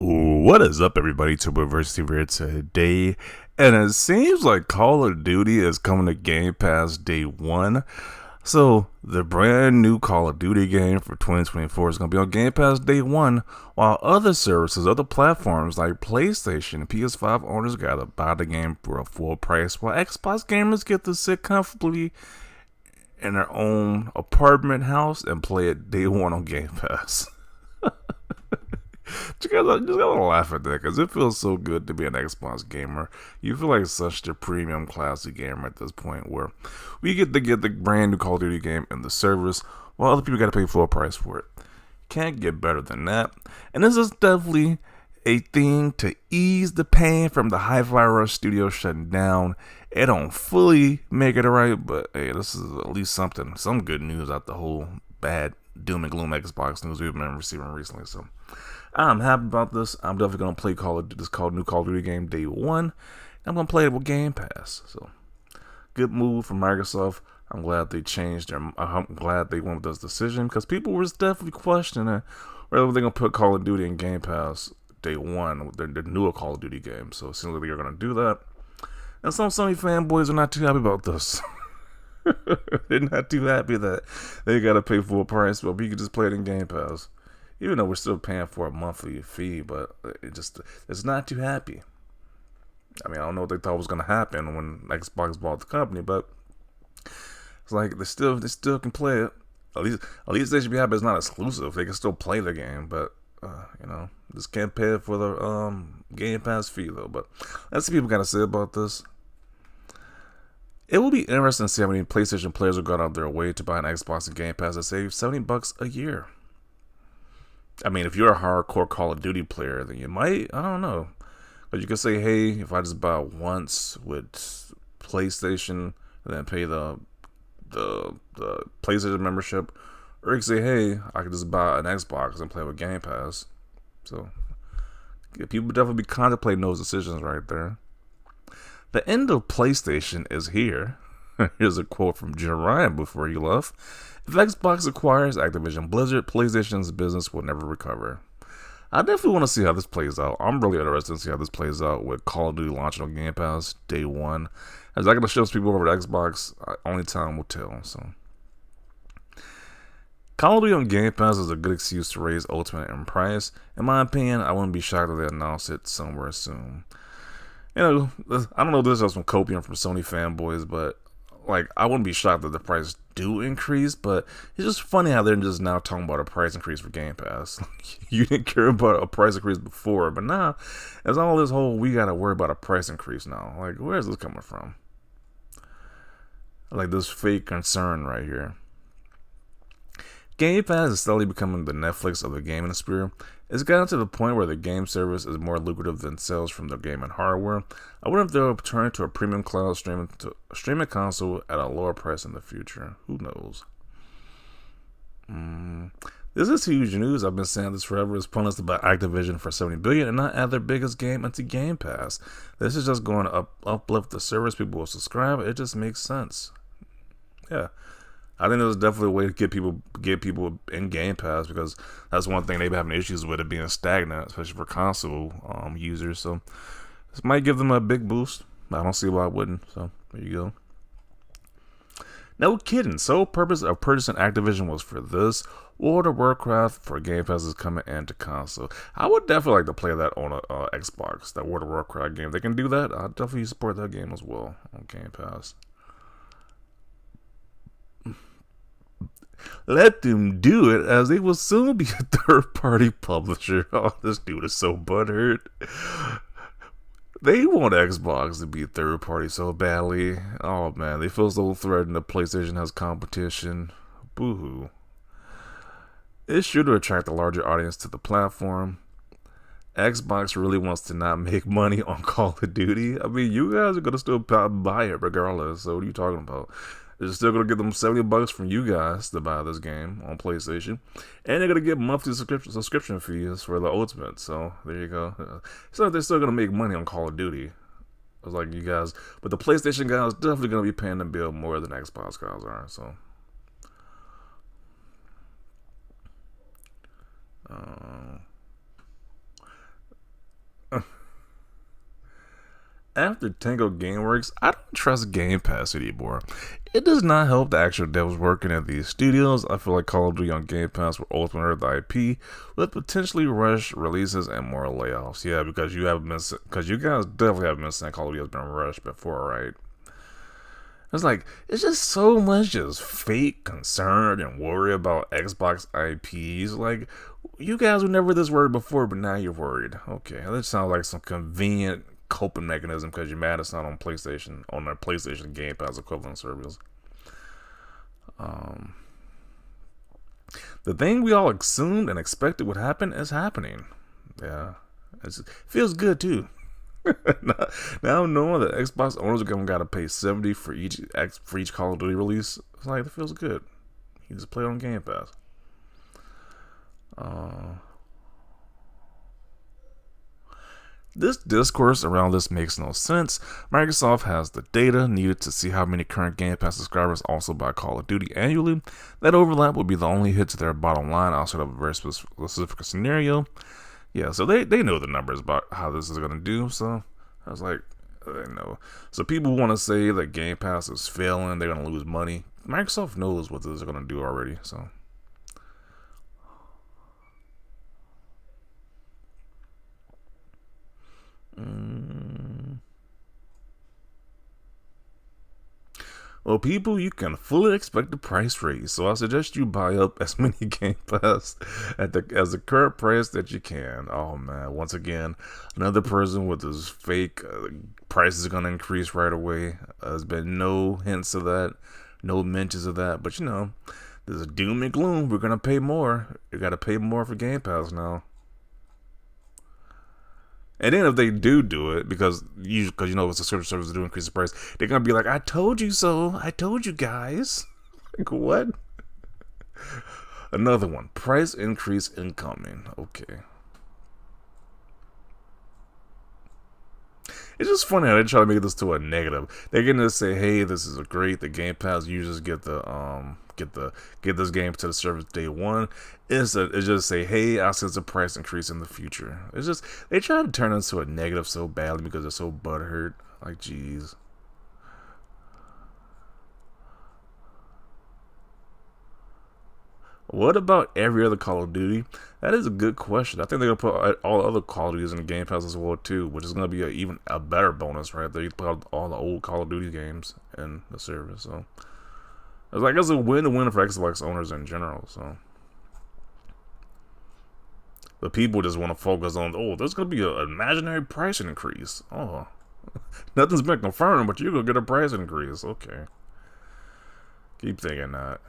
What is up, everybody? Turboversity here today, and it seems like Call of Duty is coming to Game Pass day one. So the brand new Call of Duty game for 2024 is going to be on Game Pass day one, while other services, other platforms like PlayStation and PS5 owners got to buy the game for a full price, while Xbox gamers get to sit comfortably in their own apartment house and play it day one on Game Pass. Just gotta laugh at that because it feels so good to be an Xbox gamer. You feel like such a premium classic gamer at this point where we get to get the brand new Call of Duty game in the service while other people gotta pay full price for it. Can't get better than that. And this is definitely a thing to ease the pain from the Hi-Fi Rush studio shutting down. It don't fully make it right, but hey, this is at least something. Some good news out the whole bad doom and gloom Xbox news we've been receiving recently. So I'm happy about this. I'm definitely gonna play this new Call of Duty game day one. I'm gonna play it with Game Pass. So good move from Microsoft. I'm glad they changed their. I'm glad they went with this decision because people were definitely questioning whether they're gonna put Call of Duty in Game Pass day one with their newer Call of Duty game. So it seems like they're gonna do that. And some Sony fanboys are not too happy about this. They're not too happy that they gotta pay full price, but we can just play it in Game Pass. Even though we're still paying for a monthly fee, but it's not too happy. I mean, I don't know what they thought was gonna happen when Xbox bought the company, but it's like they still can play it. At least they should be happy it's not exclusive. They can still play the game, but just can't pay it for the Game Pass fee though. But let's see what people gotta say about this. It will be interesting to see how many PlayStation players will go out of their way to buy an Xbox and Game Pass to save $70 a year. I mean, if you're a hardcore Call of Duty player, then you might, I don't know. But you could say, hey, if I just buy it once with PlayStation and then pay the PlayStation membership, or you could say, hey, I could just buy an Xbox and play with Game Pass. So yeah, people definitely be contemplating those decisions right there. The end of PlayStation is here. Here's a quote from Jim Ryan before he left. If Xbox acquires Activision Blizzard, PlayStation's business will never recover. I definitely want to see how this plays out. I'm really interested to see how this plays out with Call of Duty launching on Game Pass day one. Is that going to shift people over to Xbox? Only time will tell. So, Call of Duty on Game Pass is a good excuse to raise Ultimate in price. In my opinion, I wouldn't be shocked if they announce it somewhere soon. I don't know if this is from copium from Sony fanboys, but like I wouldn't be shocked that the price do increase, but it's just funny how they're just now talking about a price increase for Game Pass. You didn't care about a price increase before, but now it's all this whole we gotta worry about a price increase now. Like, where is this coming from? Like this fake concern right here. Game Pass is steadily becoming the Netflix of the gaming sphere. It's gotten to the point where the game service is more lucrative than sales from the gaming hardware. I wonder if they'll turn to a premium cloud streaming console at a lower price in the future. Who knows? This is huge news. I've been saying this forever. It's pointless to buy Activision for $70 billion and not add their biggest game into Game Pass. This is just going to uplift the service. People will subscribe. It just makes sense. Yeah. I think there's definitely a way to get people in Game Pass because that's one thing they've been having issues with it being stagnant, especially for console users. So this might give them a big boost. I don't see why it wouldn't. So there you go. No kidding. Sole purpose of purchasing Activision was for this. World of Warcraft for Game Pass is coming into console. I would definitely like to play that on a Xbox. That World of Warcraft game. They can do that. I'll definitely support that game as well on Game Pass. Let them do it, as they will soon be a third-party publisher. Oh, this dude is so butthurt. They want Xbox to be a third-party so badly. Oh, man, they feel so threatened that PlayStation has competition. Boo-hoo. It's sure to attract a larger audience to the platform. Xbox really wants to not make money on Call of Duty. I mean, you guys are going to still buy it regardless, so what are you talking about? They're still going to give them $70 from you guys to buy this game on PlayStation. And they're going to get monthly subscription fees for the Ultimate. So, there you go. So, they're still going to make money on Call of Duty. It's like you guys. But the PlayStation guys definitely going to be paying the bill more than Xbox guys are. So, After Tango Gameworks, I don't trust Game Pass anymore. It does not help the actual devs working at these studios. I feel like Call of Duty on Game Pass will ultimately hurt the IP with potentially rushed releases and more layoffs. Yeah, because because you guys definitely haven't been saying Call of Duty has been rushed before, right? It's like it's just so much just fake concern and worry about Xbox IPs. Like you guys were never this worried before, but now you're worried. Okay, that sounds like some convenient coping mechanism because you're mad it's not on PlayStation on their PlayStation Game Pass equivalent service. Um, the thing we all assumed and expected would happen is happening. Yeah, it feels good too. Now knowing that Xbox owners are gonna gotta pay $70 for each Call of Duty release, it's like it feels good. You just play it on Game Pass. Uh, this discourse around this makes no sense. Microsoft has the data needed to see how many current Game Pass subscribers also buy Call of Duty annually. That overlap would be the only hit to their bottom line outside of a very specific scenario. Yeah, so they know the numbers about how this is gonna do. So I was like, they know. So people want to say that Game Pass is failing, they're gonna lose money. Microsoft knows what this is gonna do already. So. Well, people, you can fully expect the price raise, so I suggest you buy up as many Game Pass as the current price that you can. Oh man, once again, another person with this fake price is gonna increase right away. There's been no hints of that, no mentions of that, but there's a doom and gloom. We're gonna pay more. You gotta pay more for Game Pass now. And then if they do it, because it's a subscription service to increase the price, they're gonna be like, "I told you so. I told you guys." Like what? Another one. Price increase incoming. Okay. It's just funny how they try to make this to a negative. They're gonna say, "Hey, this is a great. The Game Pass users get this game to the service day one." It's just say, "Hey, I'll sense a price increase in the future." It's just they try to turn it into a negative so badly because they're so butthurt. Like, jeez. What about every other Call of Duty? That is a good question. I think they're gonna put all the other Call of Duties in the Game Pass as well too, which is gonna be even a better bonus, right? They put all the old Call of Duty games in the service, so it's like it's a win-win for Xbox owners in general. So, but people just want to focus on, there's gonna be an imaginary price increase. Oh, nothing's been confirmed, but you're gonna get a price increase. Okay, keep thinking that.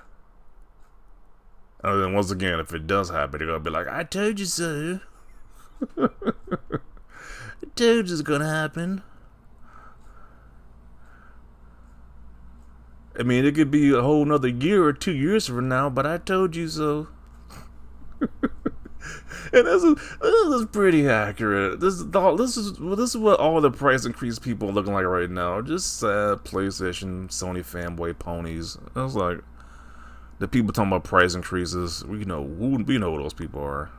And then once again, if it does happen, they're gonna be like, "I told you so." I told you it's gonna happen. I mean, it could be a whole nother year or 2 years from now, but I told you so. And this is pretty accurate. This is what all the price increase people are looking like right now. Just sad PlayStation, Sony fanboy ponies. I was like, the people talking about price increases, we know who those people are.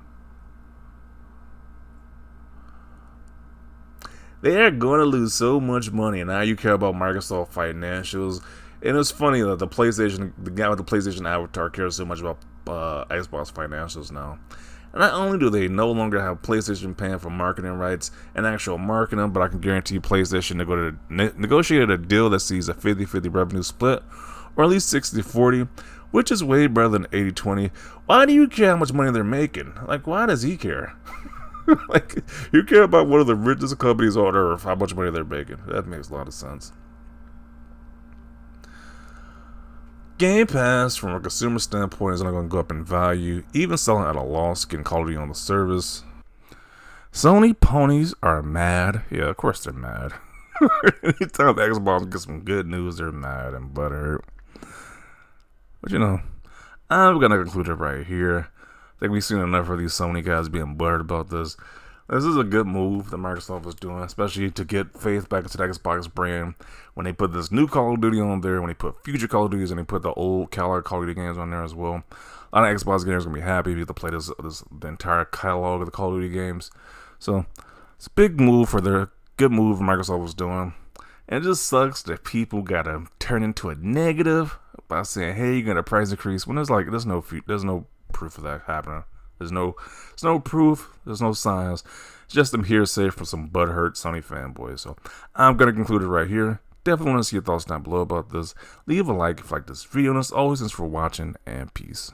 They are going to lose so much money, and now you care about Microsoft financials. And it's funny that the guy with the PlayStation avatar cares so much about Xbox financials now. And not only do they no longer have PlayStation paying for marketing rights and actual marketing, but I can guarantee PlayStation negotiated a deal that sees a 50-50 revenue split, or at least 60-40, which is way better than 80-20. Why do you care how much money they're making? Like, why does he care? Like, you care about one of the richest companies on earth, how much money they're making. That makes a lot of sense. Game Pass, from a consumer standpoint, is not going to go up in value, even selling at a loss, getting Call of Duty on the service. Sony ponies are mad. Yeah, of course they're mad. Anytime the Xbox gets some good news, they're mad and butthurt. But I'm going to conclude it right here. I think we've seen enough of these Sony guys being butthurt about this. This is a good move that Microsoft is doing, especially to get faith back into the Xbox brand. When they put this new Call of Duty on there, when they put future Call of Duties, and they put the old Call of Duty games on there as well. A lot of Xbox gamers are going to be happy if you get to play the entire catalog of the Call of Duty games. So, It's a big move for their good move Microsoft was doing. And it just sucks that people gotta turn into a negative by saying, "Hey, you're gonna price increase," when there's no proof of that happening. There's no proof. There's no signs. It's just them hearsay from some butthurt Sony fanboys. So I'm gonna conclude it right here. Definitely want to see your thoughts down below about this. Leave a like if you like this video. And as always, thanks for watching, and peace.